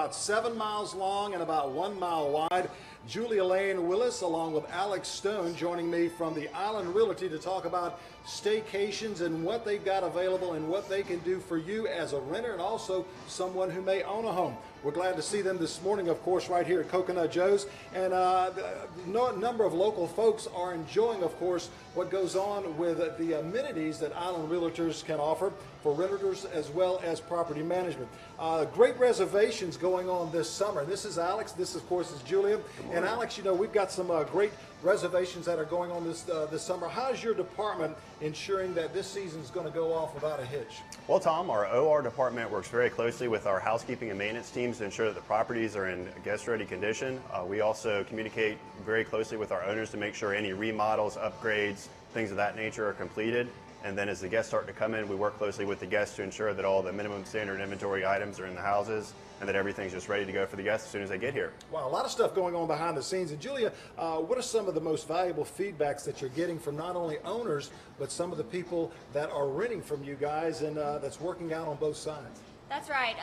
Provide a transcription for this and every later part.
About 7 miles long and about 1 mile wide. Julia Lane Willis along with Alex Stone joining me from the Island Realty to talk about staycations and what they've got available and what they can do for you as a renter and also someone who may own a home. We're glad to see them this morning, of course, right here at Coconut Joe's. And a number of local folks are enjoying, of course, what goes on with the amenities that Island Realtors can offer for renters as well as property management. Great reservations going on this summer. This is Alex. This, of course, is Julia. And Alex, you know, we've got some great reservations that are going on this summer. How's your department ensuring that this season is going to go off without a hitch? Well, Tom, our OR department works very closely with our housekeeping and maintenance teams to ensure that the properties are in guest-ready condition. We also communicate very closely with our owners to make sure any remodels, upgrades, things of that nature are completed. And then as the guests start to come in, we work closely with the guests to ensure that all the minimum standard inventory items are in the houses and that everything's just ready to go for the guests as soon as they get here. Wow, a lot of stuff going on behind the scenes. And Julia, what are some of the most valuable feedbacks that you're getting from not only owners, but some of the people that are renting from you guys and that's working out on both sides? That's right.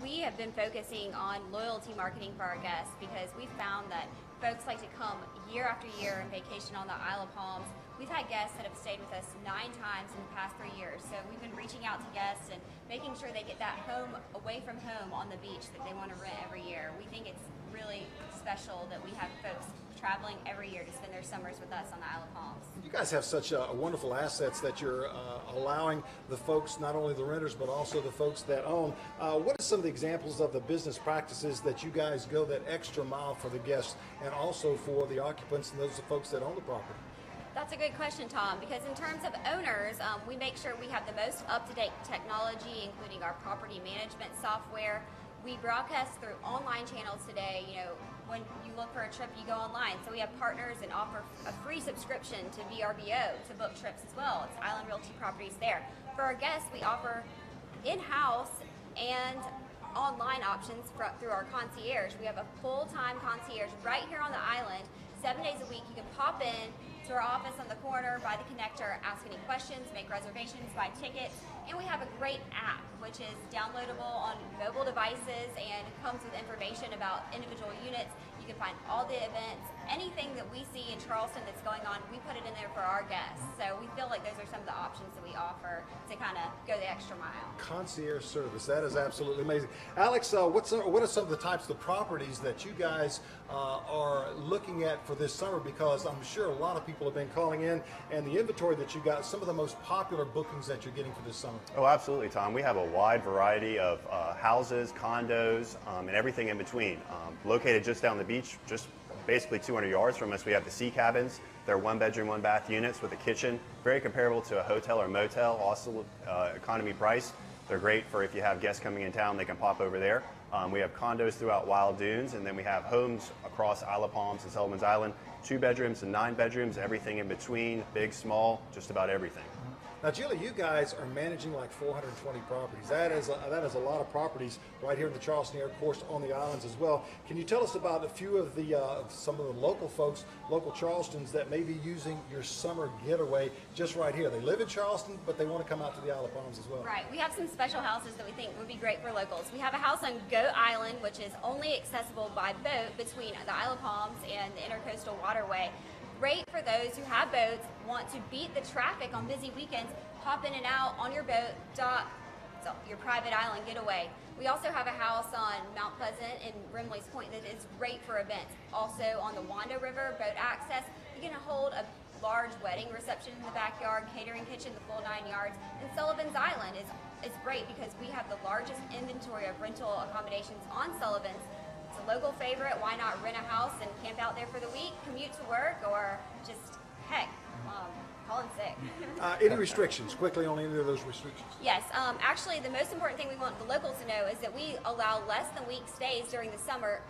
We have been focusing on loyalty marketing for our guests because we found that folks like to come year after year and vacation on the Isle of Palms. We've had guests that have stayed with us 9 times in the past 3 years. So we've been reaching out to guests and making sure they get that home away from home on the beach that they want to rent every year. We think it's really special that we have folks traveling every year to spend their summers with us on the Isle of Palms. You guys have such wonderful assets that you're allowing the folks, not only the renters, but also the folks that own. What are some of the examples of the business practices that you guys go that extra mile for the guests and also for the occupants and those folks that own the property? That's a good question, Tom, because in terms of owners, we make sure we have the most up-to-date technology, including our property management software. We broadcast through online channels today. You know, when you look for a trip, you go online. So we have partners and offer a free subscription to VRBO to book trips as well. It's Island Realty Properties there. For our guests, we offer in-house and online options through our concierge. We have a full-time concierge right here on the island. 7 days a week, you can pop in to our office on the corner, by the connector, ask any questions, make reservations, buy tickets, and we have a great app which is downloadable on mobile devices and comes with information about individual units. You can find all the events, anything that we see in Charleston that's going on, we put it in there for our guests. So we feel like those are some of the options that we offer to kind of go the extra mile. Concierge service, that is absolutely amazing. Alex, what are some of the types of properties that you guys are looking at for this summer? Because I'm sure a lot of people have been calling in, and the inventory that you got, some of the most popular bookings that you're getting for this summer. Oh, absolutely, Tom. We have a wide variety of houses, condos, and everything in between. Located just down the beach, just basically 200 yards from us, we have the Sea Cabins. They're 1-bedroom, 1-bath units with a kitchen, very comparable to a hotel or motel, also economy price. They're great for if you have guests coming in town, they can pop over there. We have condos throughout Wild Dunes, and then we have homes across Isle of Palms and Sullivan's Island, 2 bedrooms and 9 bedrooms, everything in between, big, small, just about everything. Now, Julie, you guys are managing like 420 properties. That is a lot of properties right here in the Charleston area, of course, on the islands as well. Can you tell us about a few of the some of the local folks, local Charlestons that may be using your summer getaway just right here? They live in Charleston, but they want to come out to the Isle of Palms as well. Right. We have some special houses that we think would be great for locals. We have a house on Goat Island, which is only accessible by boat between the Isle of Palms and the Intercoastal Waterway. Great for those who have boats, want to beat the traffic on busy weekends, hop in and out on your boat, dock, so your private island getaway. We also have a house on Mount Pleasant in Rimley's Point that is great for events. Also on the Wando River, boat access. You can hold a large wedding reception in the backyard, catering kitchen, the full 9 yards. And Sullivan's Island is great because we have the largest inventory of rental accommodations on Sullivan's. It's a local favorite. Why not rent a house and camp out there for the week, commute to work, or just, heck, call in sick. Any restrictions, quickly on any of those restrictions? Yes, actually the most important thing we want the locals to know is that we allow less than week stays during the summer,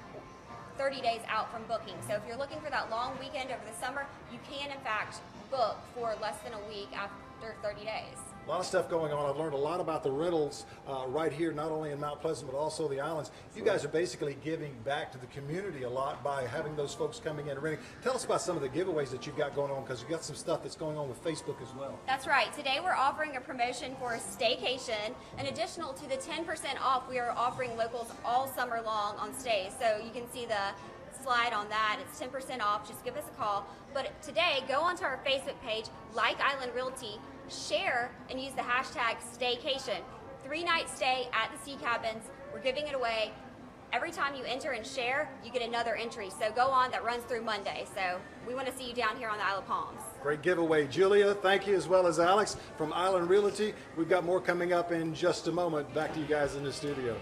30 days out from booking. So if you're looking for that long weekend over the summer, you can in fact book for less than a week after 30 days. A lot of stuff going on. I've learned a lot about the rentals right here, not only in Mount Pleasant, but also the islands. You guys are basically giving back to the community a lot by having those folks coming in and renting. Tell us about some of the giveaways that you've got going on, because you've got some stuff that's going on with Facebook as well. That's right. Today we're offering a promotion for a staycation. In additional to the 10% off, we are offering locals all summer long on stays. So you can see the slide on that. It's 10% off. Just give us a call. But today, go onto our Facebook page, like Island Realty, share, and use the hashtag staycation. 3-night stay at the sea cabins. We're giving it away. Every time you enter and share, you get another entry. So go on, that runs through Monday. So we want to see you down here on the Isle of Palms. Great giveaway. Julia, thank you, as well as Alex from Island Realty. We've got more coming up in just a moment. Back to you guys in the studio.